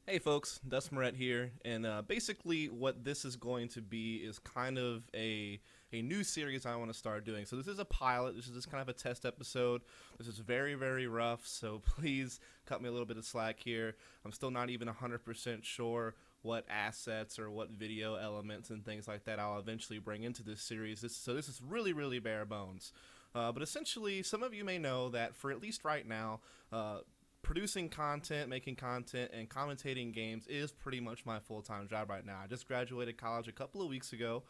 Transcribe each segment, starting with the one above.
Hey folks, Dusmaret here, and basically what this is going to be is kind of a new series I want to start doing. So this is a pilot. This is just kind of a test episode. This is very rough, so please cut me a little bit of slack here. I'm still not even 100% sure what assets or what video elements and things like that I'll eventually bring into this series. So this is really bare bones. But essentially, some of you may know that for at least right now, producing content, making content, and commentating games is pretty much my full time job right now. I just graduated college a couple of weeks ago,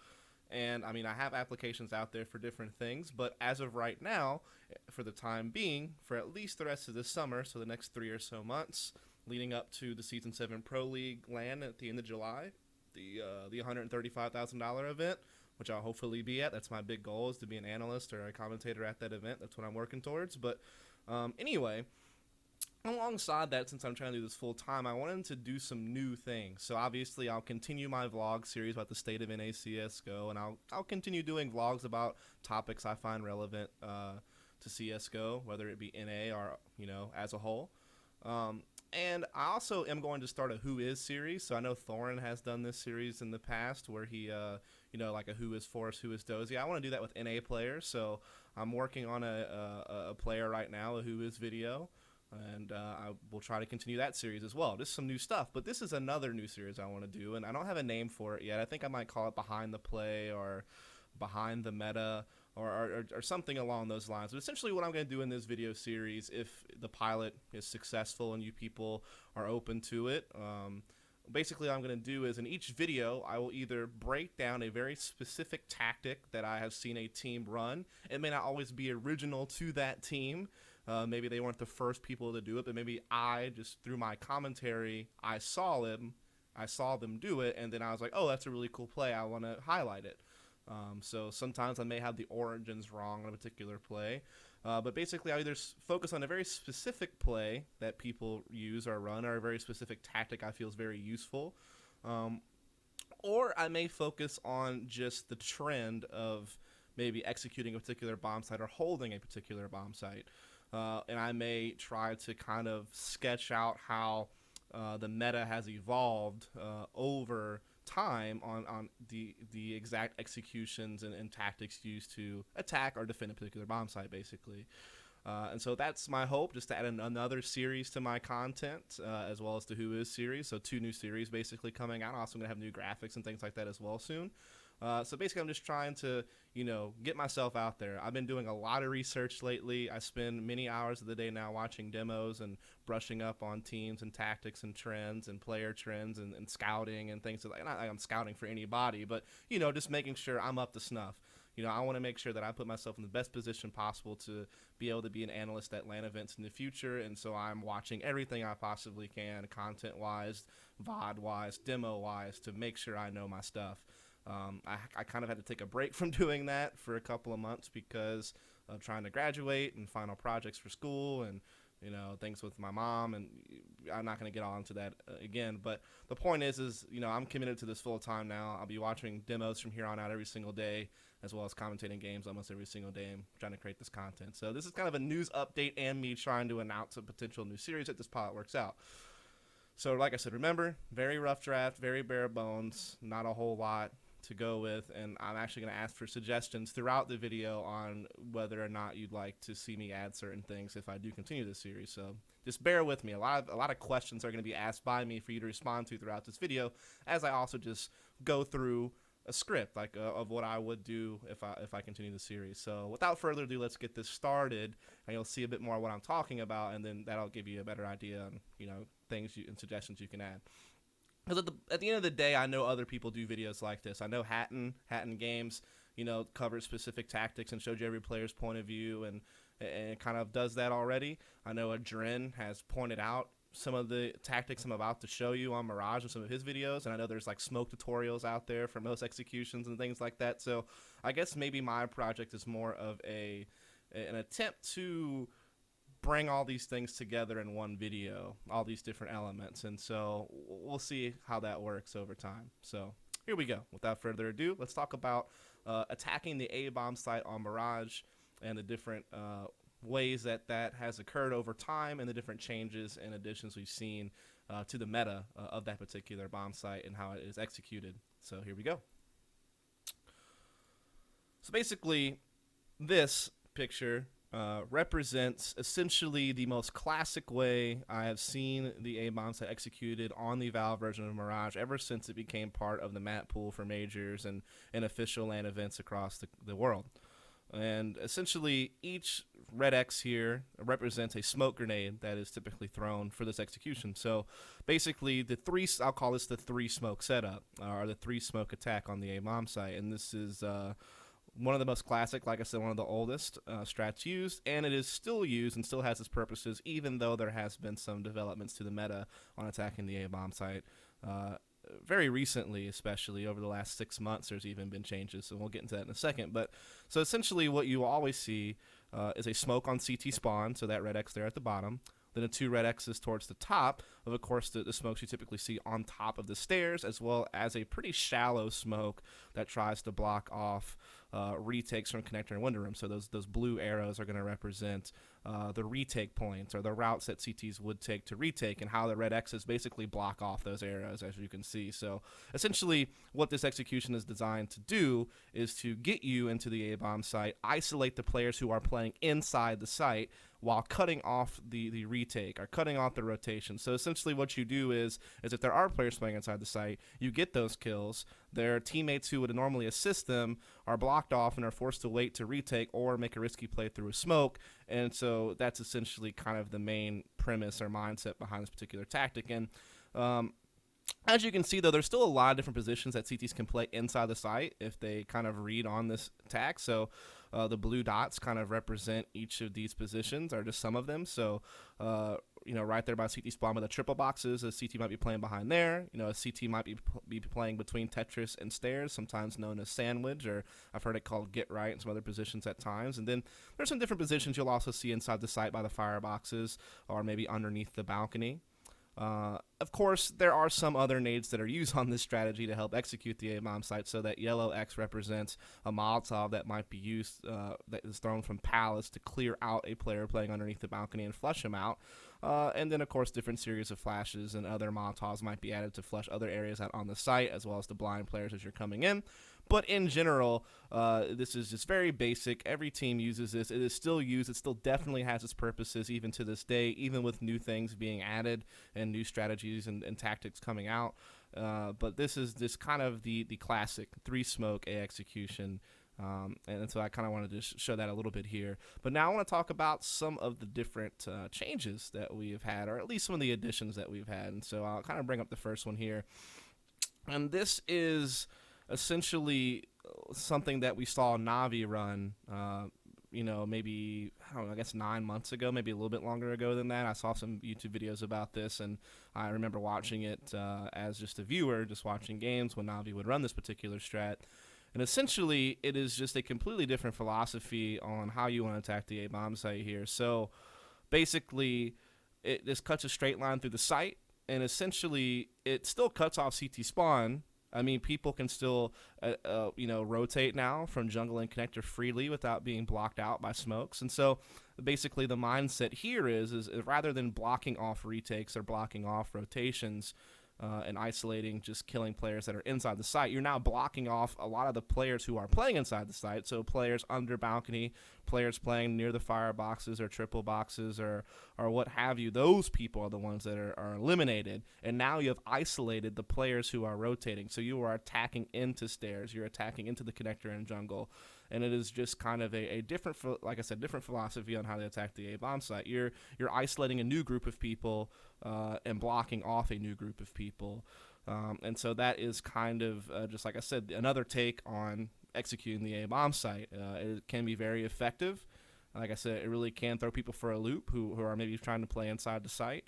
and I mean, I have applications out there for different things, but as of right now, for the time being, for at least the rest of this summer, so the next 3 or so months, leading up to the Season 7 Pro League LAN at the end of July, the $135,000 event, which I'll hopefully be at. That's my big goal, is to be an analyst or a commentator at that event. That's what I'm working towards. But anyway, alongside that, since I'm trying to do this full time, I wanted to do some new things. So obviously, I'll continue my vlog series about the state of NA and I'll continue doing vlogs about topics I find relevant to CS:GO, whether it be NA or as a whole. Um, and I also am going to start a Who Is series. So I know Thorin has done this series in the past, where he like a Who Is Force, Who Is Dozy. I want to do that with NA players. So I'm working on a player right now, a Who Is video, and I will try to continue that series as well. Just some new stuff, but this is another new series I want to do, and I don't have a name for it yet. I think I might call it Behind the Play or Behind the Meta or something along those lines. But essentially, what I'm going to do in this video series, if the pilot is successful and you people are open to it, basically what I'm going to do is in each video I will either break down a very specific tactic that I have seen a team run. It may not always be original to that team. Maybe they weren't the first people to do it, but maybe I just through my commentary I saw them do it, and then I was like, oh, that's a really cool play. I want to highlight it. So sometimes I may have the origins wrong on a particular play, but basically I either focus on a very specific play that people use or run, or a very specific tactic I feel is very useful, um, or I may focus on just the trend of maybe executing a particular bomb site or holding a particular bomb site. And I may try to kind of sketch out how the meta has evolved over time on the exact executions and tactics used to attack or defend a particular bomb site, basically. And so that's my hope, just to add another series to my content, as well as the Who Is series. So 2 new series basically coming out. I'm also going to have new graphics and things like that as well soon. So basically, I'm just trying to, get myself out there. I've been doing a lot of research lately. I spend many hours of the day now watching demos and brushing up on teams and tactics and trends and player trends and scouting and things like that. Not like I'm scouting for anybody, but, just making sure I'm up to snuff. I want to make sure that I put myself in the best position possible to be able to be an analyst at LAN events in the future. And so I'm watching everything I possibly can, content wise, VOD wise, demo wise, to make sure I know my stuff. I kind of had to take a break from doing that for a couple of months because of trying to graduate and final projects for school and things with my mom, and I'm not going to get all into that again. But the point is I'm committed to this full time now. I'll be watching demos from here on out every single day, as well as commentating games almost every single day. I'm trying to create this content. So this is kind of a news update and me trying to announce a potential new series if this pilot works out. So like I said, remember, very rough draft, very bare bones, not a whole lot to go with, and I'm actually going to ask for suggestions throughout the video on whether or not you'd like to see me add certain things if I do continue this series. So just bear with me. A lot of questions are going to be asked by me for you to respond to throughout this video, as I also just go through a script of what I would do if I continue the series. So without further ado, let's get this started, and you'll see a bit more of what I'm talking about, and then that'll give you a better idea on things and suggestions you can add. Because at the end of the day, I know other people do videos like this. I know Hatton Games, covers specific tactics and showed you every player's point of view, and kind of does that already. I know Adren has pointed out some of the tactics I'm about to show you on Mirage in some of his videos, and I know there's like smoke tutorials out there for most executions and things like that. So I guess maybe my project is more of an attempt to bring all these things together in one video, all these different elements, and so we'll see how that works over time. So here we go. Without further ado, let's talk about attacking the A-bomb site on Mirage and the different ways that has occurred over time and the different changes and additions we've seen to the meta of that particular bomb site and how it is executed. So here we go. So basically, this picture represents essentially the most classic way I have seen the A-bomb site executed on the Valve version of Mirage ever since it became part of the map pool for majors and official LAN events across the world. And essentially, each red X here represents a smoke grenade that is typically thrown for this execution. So basically, I'll call this the 3 smoke setup, or the 3 smoke attack on the A-bomb site. And this is one of the most classic, like I said, one of the oldest strats used, and it is still used and still has its purposes, even though there has been some developments to the meta on attacking the A-bomb site. Very recently, especially over the last 6 months, there's even been changes, and we'll get into that in a second. But so essentially what you will always see is a smoke on CT spawn, so that red X there at the bottom, then the 2 red X's towards the top of course, the smokes you typically see on top of the stairs, as well as a pretty shallow smoke that tries to block off retakes from connector and window room. So those blue arrows are going to represent the retake points, or the routes that CTs would take to retake, and how the red X's basically block off those arrows, as you can see. So essentially what this execution is designed to do is to get you into the A-bomb site, isolate the players who are playing inside the site, while cutting off the retake, or cutting off the rotation. So essentially what you do is if there are players playing inside the site, you get those kills. Their teammates who would normally assist them are blocked off and are forced to wait to retake or make a risky play through a smoke. And so that's essentially kind of the main premise or mindset behind this particular tactic. And as you can see, though, there's still a lot of different positions that CTs can play inside the site if they kind of read on this attack. So the blue dots kind of represent each of these positions, or just some of them. So, right there by CT spawn with the triple boxes, a CT might be playing behind there. A CT might be playing between Tetris and stairs, sometimes known as sandwich, or I've heard it called get right, and some other positions at times. And then there's some different positions you'll also see inside the site by the fireboxes, or maybe underneath the balcony. Of course, there are some other nades that are used on this strategy to help execute the A-bomb site. So that yellow X represents a Molotov that might be used, that is thrown from pallets to clear out a player playing underneath the balcony and flush him out. And then, of course, different series of flashes and other Molotovs might be added to flush other areas out on the site, as well as to blind players as you're coming in. But in general, this is just very basic. Every team uses this. It is still used. It still definitely has its purposes even to this day, even with new things being added and new strategies and tactics coming out. But this is just kind of the classic 3-smoke A execution. And so I kind of wanted to show that a little bit here. But now I want to talk about some of the different changes that we have had, or at least some of the additions that we've had. And so I'll kind of bring up the first one here. And this is essentially something that we saw Navi run, maybe, I guess 9 months ago, maybe a little bit longer ago than that. I saw some YouTube videos about this, and I remember watching it as just a viewer, just watching games when Navi would run this particular strat. And essentially, it is just a completely different philosophy on how you want to attack the A-bomb site here. So basically, it just cuts a straight line through the site, and essentially, it still cuts off CT spawn. I mean, people can still, rotate now from jungle and connector freely without being blocked out by smokes. And so basically the mindset here is rather than blocking off retakes or blocking off rotations, and isolating, just killing players that are inside the site, you're now blocking off a lot of the players who are playing inside the site. So players under balcony, players playing near the fireboxes or triple boxes or what have you. Those people are the ones that are eliminated. And now you have isolated the players who are rotating. So you are attacking into stairs. You're attacking into the connector and jungle. And it is just kind of a different, like I said, different philosophy on how to attack the A-bomb site. You're isolating a new group of people and blocking off a new group of people. And so that is kind of, just like I said, another take on executing the A-bomb site. It can be very effective. Like I said, it really can throw people for a loop who are maybe trying to play inside the site.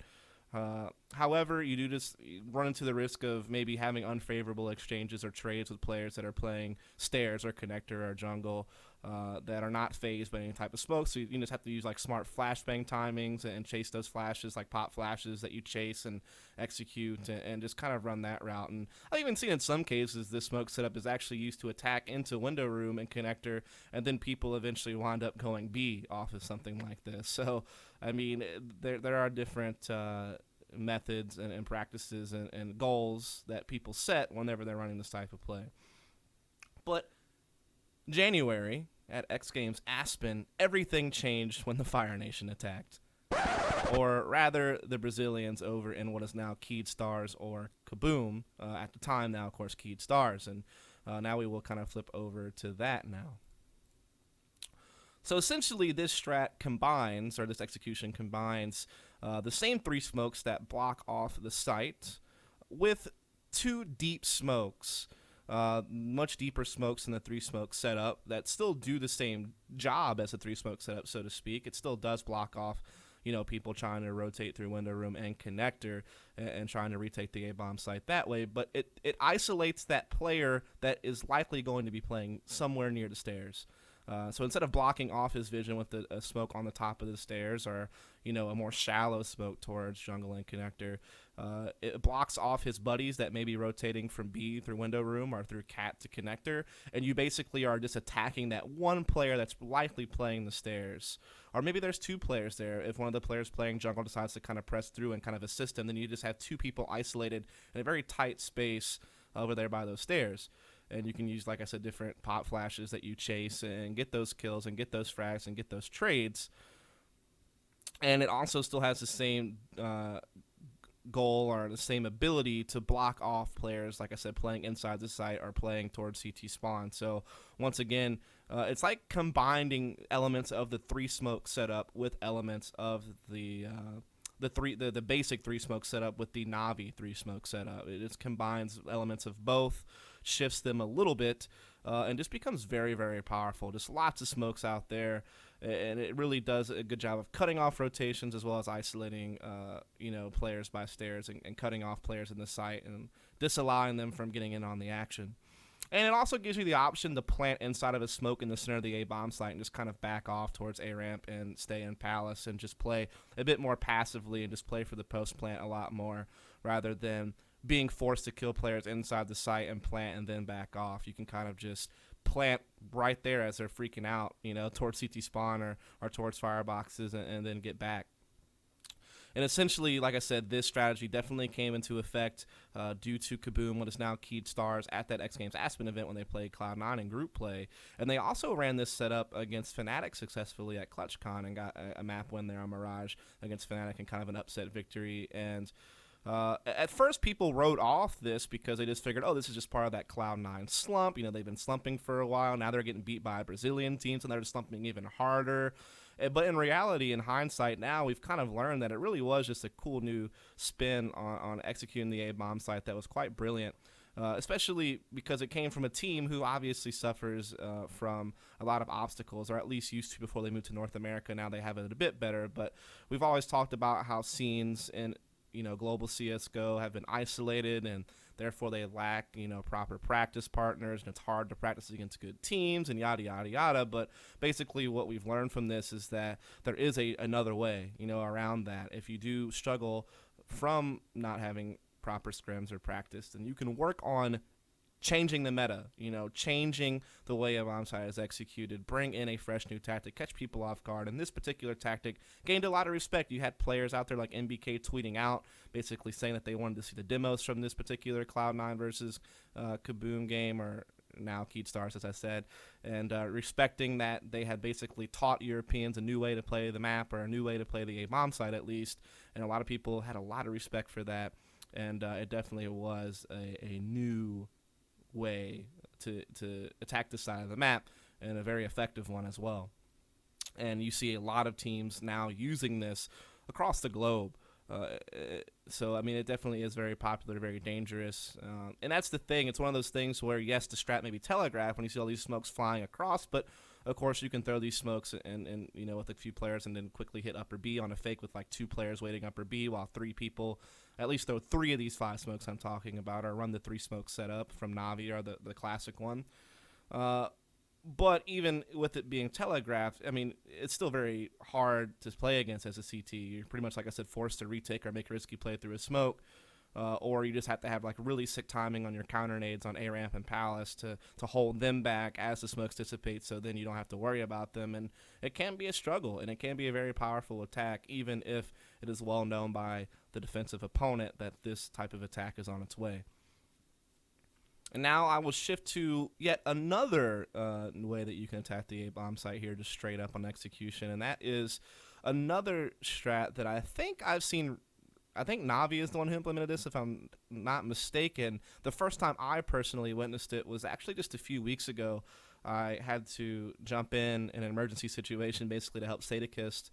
However, you do just run into the risk of maybe having unfavorable exchanges or trades with players that are playing stairs or connector or jungle that are not phased by any type of smoke. So you just have to use like smart flashbang timings and chase those flashes, like pop flashes that you chase and execute, and just kind of run that route. And I've even seen in some cases this smoke setup is actually used to attack into window room and connector, and then people eventually wind up going B off of something like this. So I mean, there are different methods and practices and goals that people set whenever they're running this type of play. But January at X Games Aspen, everything changed when the Fire Nation attacked. Or rather, the Brazilians over in what is now Keyed Stars or Kaboom. At the time now, of course, Keyed Stars. And now we will kind of flip over to that now. So essentially, this strat combines, or this execution combines, the same 3 smokes that block off the site with 2 deep smokes, much deeper smokes than the 3 smoke setup that still do the same job as the 3 smoke setup, so to speak. It still does block off, people trying to rotate through window room and connector and trying to retake the A-bomb site that way, but it isolates that player that is likely going to be playing somewhere near the stairs. So instead of blocking off his vision with a smoke on the top of the stairs or, a more shallow smoke towards jungle and connector, it blocks off his buddies that may be rotating from B through window room or through cat to connector, and you basically are just attacking that one player that's likely playing the stairs. Or maybe there's 2 players there. If one of the players playing jungle decides to kind of press through and kind of assist him, then you just have 2 people isolated in a very tight space over there by those stairs. And you can use, like I said, different pop flashes that you chase and get those kills and get those frags and get those trades. And it also still has the same goal or the same ability to block off players, like I said, playing inside the site or playing towards CT spawn. So once again, it's like combining elements of the 3 smoke setup with elements of the basic 3 smoke setup with the Navi 3 smoke setup. It just combines elements of both, shifts them a little bit, and just becomes very, very powerful. Just lots of smokes out there, and it really does a good job of cutting off rotations as well as isolating, players by stairs and cutting off players in the site and disallowing them from getting in on the action. And it also gives you the option to plant inside of a smoke in the center of the A-bomb site and just kind of back off towards A-ramp and stay in Palace and just play a bit more passively and just play for the post-plant a lot more rather than being forced to kill players inside the site and plant and then back off. You can kind of just plant right there as they're freaking out, towards CT spawn or towards fireboxes and then get back. And essentially, like I said, this strategy definitely came into effect due to Kaboom, what is now Keyed Stars, at that X Games Aspen event when they played Cloud9 in group play. And they also ran this setup against Fnatic successfully at ClutchCon and got a map win there on Mirage against Fnatic in kind of an upset victory. And at first, people wrote off this because they just figured, oh, this is just part of that Cloud9 slump. They've been slumping for a while. Now they're getting beat by Brazilian teams, and they're just slumping even harder. But in reality, in hindsight now, we've kind of learned that it really was just a cool new spin on executing the A-bomb site that was quite brilliant, especially because it came from a team who obviously suffers from a lot of obstacles, or at least used to before they moved to North America. Now they have it a bit better, but we've always talked about how scenes in global CSGO have been isolated, and therefore they lack, proper practice partners, and it's hard to practice against good teams, and yada, yada, yada. But basically what we've learned from this is that there is another way, around that. If you do struggle from not having proper scrims or practice, then you can work on changing the meta, changing the way a bomb site is executed, bring in a fresh new tactic, catch people off guard. And this particular tactic gained a lot of respect. You had players out there like MBK tweeting out, basically saying that they wanted to see the demos from this particular Cloud9 versus Kaboom game, or now Keyed Stars, as I said, and respecting that they had basically taught Europeans a new way to play the map, or a new way to play the A-bomb site at least. And a lot of people had a lot of respect for that, and it definitely was a new way to attack this side of the map, and a very effective one as well. And you see a lot of teams now using this across the globe. So, I mean, it definitely is very popular, very dangerous. And that's the thing. It's one of those things where, yes, the strat may be telegraphed when you see all these smokes flying across, but of course, you can throw these smokes and with a few players and then quickly hit upper B on a fake with like 2 players waiting upper B while 3 people at least throw 3 of these 5 smokes I'm talking about, or run the 3 smoke setup from Navi, or the classic one. But even with it being telegraphed, I mean, it's still very hard to play against as a CT. You're pretty much, like I said, forced to retake or make a risky play through a smoke. Or you just have to have like really sick timing on your counter nades on A ramp and Palace to hold them back as the smokes dissipate, so then you don't have to worry about them. And it can be a struggle, and it can be a very powerful attack, even if it is well known by the defensive opponent that this type of attack is on its way. And now I will shift to yet another way that you can attack the A-bomb site here, just straight up on execution, and that is another strat that I think I've seen. I think Navi is the one who implemented this, if I'm not mistaken. The first time I personally witnessed it was actually just a few weeks ago. I had to jump in an emergency situation basically to help Sadakist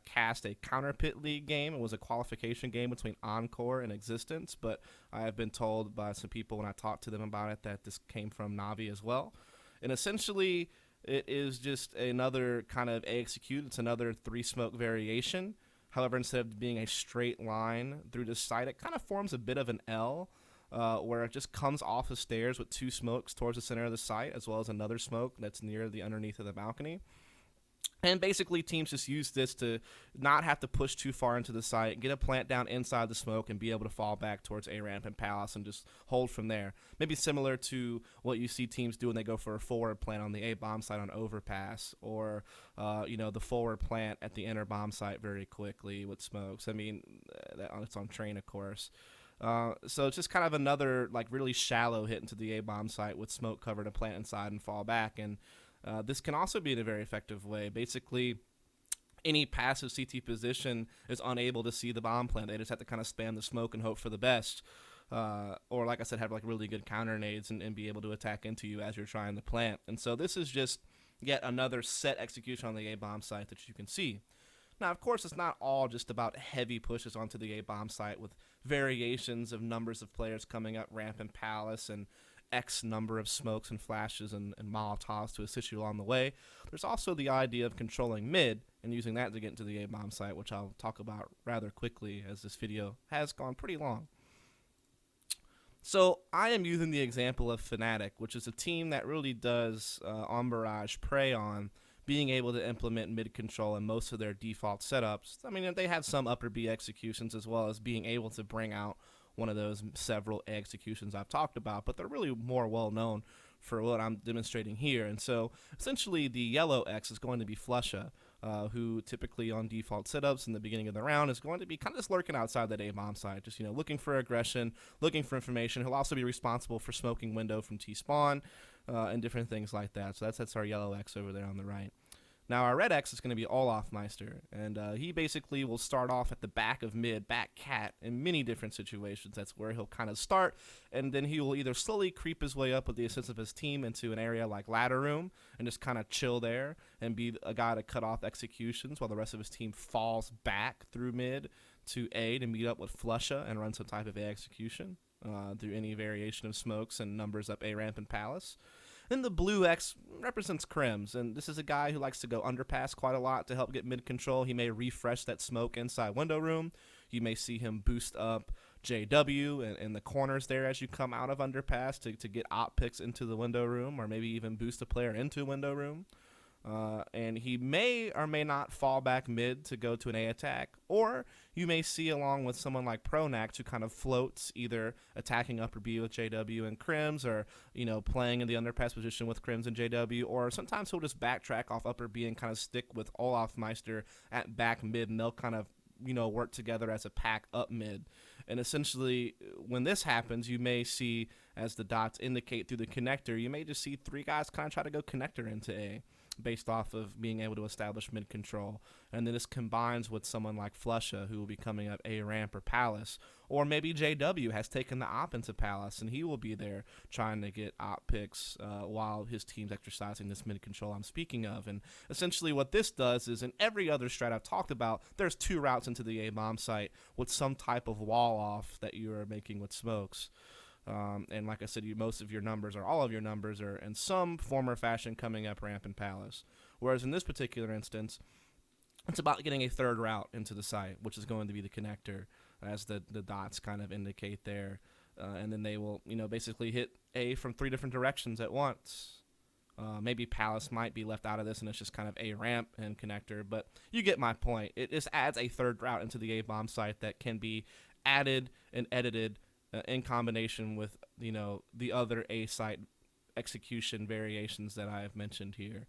cast a counter pit league game. It was a qualification game between Encore and Existence, but I have been told by some people when I talked to them about it that this came from Navi as well. And essentially, it is just another kind of A-execute. It's another 3 smoke variation. However, instead of being a straight line through the site, it kind of forms a bit of an L, where it just comes off the stairs with 2 smokes towards the center of the site, as well as another smoke that's near the underneath of the balcony. And basically, teams just use this to not have to push too far into the site, get a plant down inside the smoke, and be able to fall back towards A-ramp and Palace and just hold from there. Maybe similar to what you see teams do when they go for a forward plant on the A-bomb site on overpass, or the forward plant at the inner bomb site very quickly with smokes. I mean, it's on train, of course. So it's just kind of another like really shallow hit into the A-bomb site with smoke cover to plant inside and fall back. And this can also be in a very effective way. Basically, any passive CT position is unable to see the bomb plant. They just have to kind of spam the smoke and hope for the best. Or, like I said, have like really good counter nades and be able to attack into you as you're trying to plant. And so this is just yet another set execution on the A-bomb site that you can see. Now, of course, it's not all just about heavy pushes onto the A-bomb site with variations of numbers of players coming up ramp and Palace and X number of smokes and flashes and Molotovs to assist you along the way. There's also the idea of controlling mid and using that to get into the A-bomb site, which I'll talk about rather quickly as this video has gone pretty long. So I am using the example of Fnatic, which is a team that really does, on Mirage, prey on being able to implement mid control in most of their default setups. I mean, they have some upper B executions as well as being able to bring out one of those several executions I've talked about, but they're really more well known for what I'm demonstrating here. And so essentially the yellow X is going to be Flusha, who typically on default setups in the beginning of the round is going to be kind of just lurking outside that A-bomb side, just looking for aggression, looking for information. He'll also be responsible for smoking window from T-spawn and different things like that. So that's our yellow X over there on the right. Now our red X is going to be Olafmeister, and he basically will start off at the back of mid, back cat, in many different situations. That's where he'll kind of start, and then he will either slowly creep his way up with the assistance of his team into an area like ladder room and just kind of chill there and be a guy to cut off executions while the rest of his team falls back through mid to A to meet up with Flusha and run some type of A execution through any variation of smokes and numbers up A ramp and Palace. Then the blue X represents Krims, and this is a guy who likes to go underpass quite a lot to help get mid-control. He may refresh that smoke inside window room. You may see him boost up JW in the corners there as you come out of underpass to get op picks into the window room, or maybe even boost a player into window room. And he may or may not fall back mid to go to an A attack, or you may see along with someone like Pronax who kind of floats, either attacking upper B with JW and Krims, or playing in the underpass position with Krims and JW, or sometimes he'll just backtrack off upper B and kind of stick with Olafmeister at back mid, and they'll kind of work together as a pack up mid. And essentially, when this happens, you may see, as the dots indicate through the connector, you may just see 3 guys kind of try to go connector into A, based off of being able to establish mid control. And then this combines with someone like Flusha, who will be coming up A ramp or Palace, or maybe JW has taken the op into Palace and he will be there trying to get op picks while his team's exercising this mid control I'm speaking of. And essentially what this does is, in every other strat I've talked about, there's 2 routes into the A bomb site with some type of wall off that you are making with smokes. And like I said, most of your numbers, or all of your numbers, are in some form or fashion coming up ramp and palace. Whereas in this particular instance, it's about getting a third route into the site, which is going to be the connector, as the dots kind of indicate there. And then they will, basically hit A from 3 different directions at once. Maybe Palace might be left out of this, and it's just kind of a ramp and connector, but you get my point. It just adds a third route into the A-bomb site that can be added and edited in combination with, the other A-site execution variations that I have mentioned here.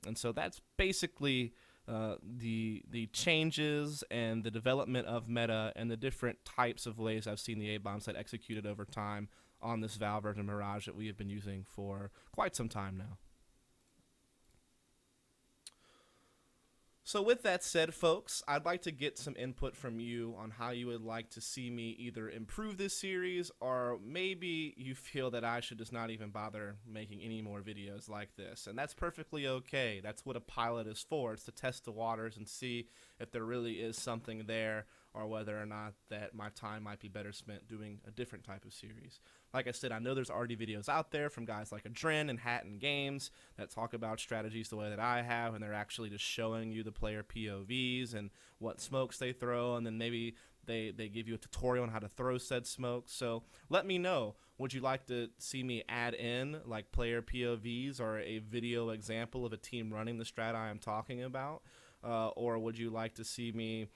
And so that's basically the changes and the development of meta and the different types of ways I've seen the A-bomb site executed over time on this Valve version Mirage that we have been using for quite some time now. So with that said, folks, I'd like to get some input from you on how you would like to see me either improve this series, or maybe you feel that I should just not even bother making any more videos like this. And that's perfectly okay. That's what a pilot is for. It's to test the waters and see if there really is something there, or whether or not that my time might be better spent doing a different type of series. Like I said, I know there's already videos out there from guys like Adren and Hatton Games that talk about strategies the way that I have, and they're actually just showing you the player POVs and what smokes they throw, and then maybe they give you a tutorial on how to throw said smokes. So let me know, would you like to see me add in like player POVs or a video example of a team running the strat I am talking about? Or would you like to see me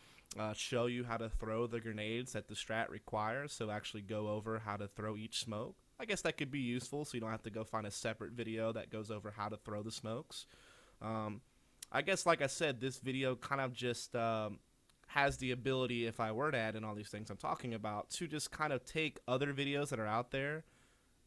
show you how to throw the grenades that the strat requires, so actually go over how to throw each smoke? I guess that could be useful, so you don't have to go find a separate video that goes over how to throw the smokes. I guess, like I said, this video kind of just has the ability, if I were to add in all these things I'm talking about, to just kind of take other videos that are out there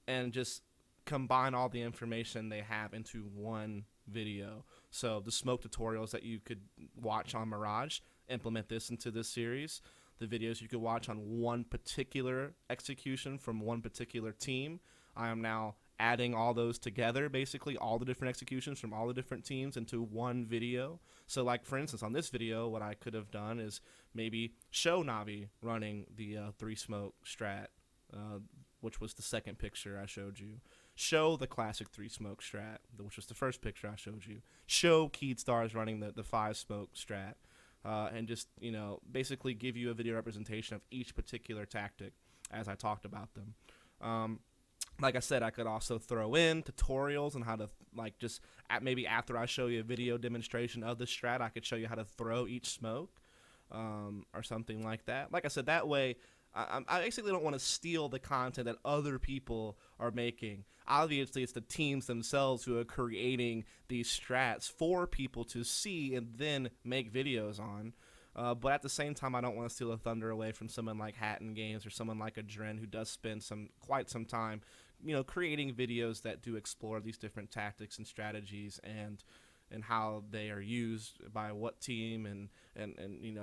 and just combine all the information they have into one video. So the smoke tutorials that you could watch on Mirage, implement this into this series. The videos you could watch on one particular execution from one particular team, I am now adding all those together, basically all the different executions from all the different teams into one video. So like, for instance, on this video, what I could have done is maybe show Navi running the 3-smoke strat, which was the second picture I showed you. Show the classic 3-smoke strat, which was the first picture I showed you. Show Keed Stars running the 5-smoke strat. And just, basically give you a video representation of each particular tactic as I talked about them. Like I said, I could also throw in tutorials on how to, maybe after I show you a video demonstration of the strat, I could show you how to throw each smoke, or something like that. Like I said, that way, I basically don't want to steal the content that other people are making. Obviously, it's the teams themselves who are creating these strats for people to see and then make videos on. But at the same time, I don't want to steal the thunder away from someone like Hatton Games or someone like Adren, who does spend quite some time, creating videos that do explore these different tactics and strategies and how they are used by what team and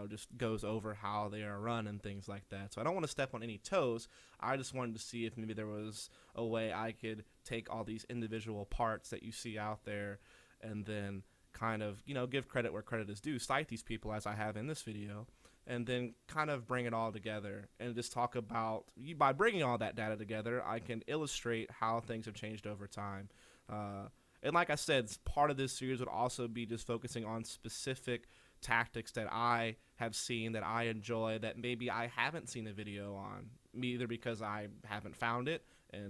just goes over how they are run and things like that. So I don't want to step on any toes. I just wanted to see if maybe there was a way I could take all these individual parts that you see out there and then kind of, give credit where credit is due, cite these people as I have in this video, and then kind of bring it all together and just talk about, by bringing all that data together, I can illustrate how things have changed over time. And like I said, part of this series would also be just focusing on specific tactics that I have seen, that I enjoy, that maybe I haven't seen a video on, either because I haven't found it,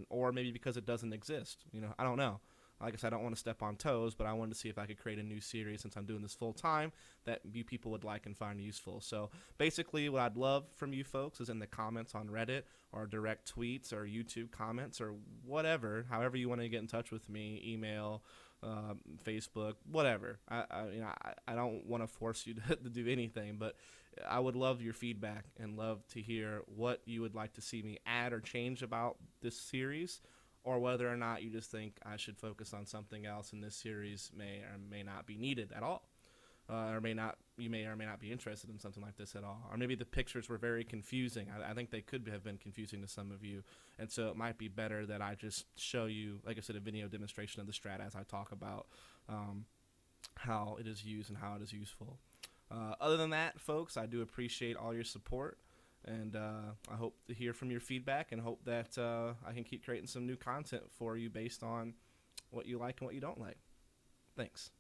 or maybe because it doesn't exist. I don't know. Like I said, I don't want to step on toes, but I wanted to see if I could create a new series, since I'm doing this full time, that you people would like and find useful. So basically what I'd love from you folks is in the comments on Reddit, or direct tweets, or YouTube comments, or whatever, however you want to get in touch with me, email, Facebook, whatever. I don't want to force you to do anything, but I would love your feedback and love to hear what you would like to see me add or change about this series, or whether or not you just think I should focus on something else and this series may or may not be needed at all. Or you may or may not be interested in something like this at all. Or maybe the pictures were very confusing. I think they could have been confusing to some of you. And so it might be better that I just show you, like I said, a video demonstration of the strat as I talk about how it is used and how it is useful. Other than that, folks, I do appreciate all your support. And I hope to hear from your feedback and hope that I can keep creating some new content for you based on what you like and what you don't like. Thanks.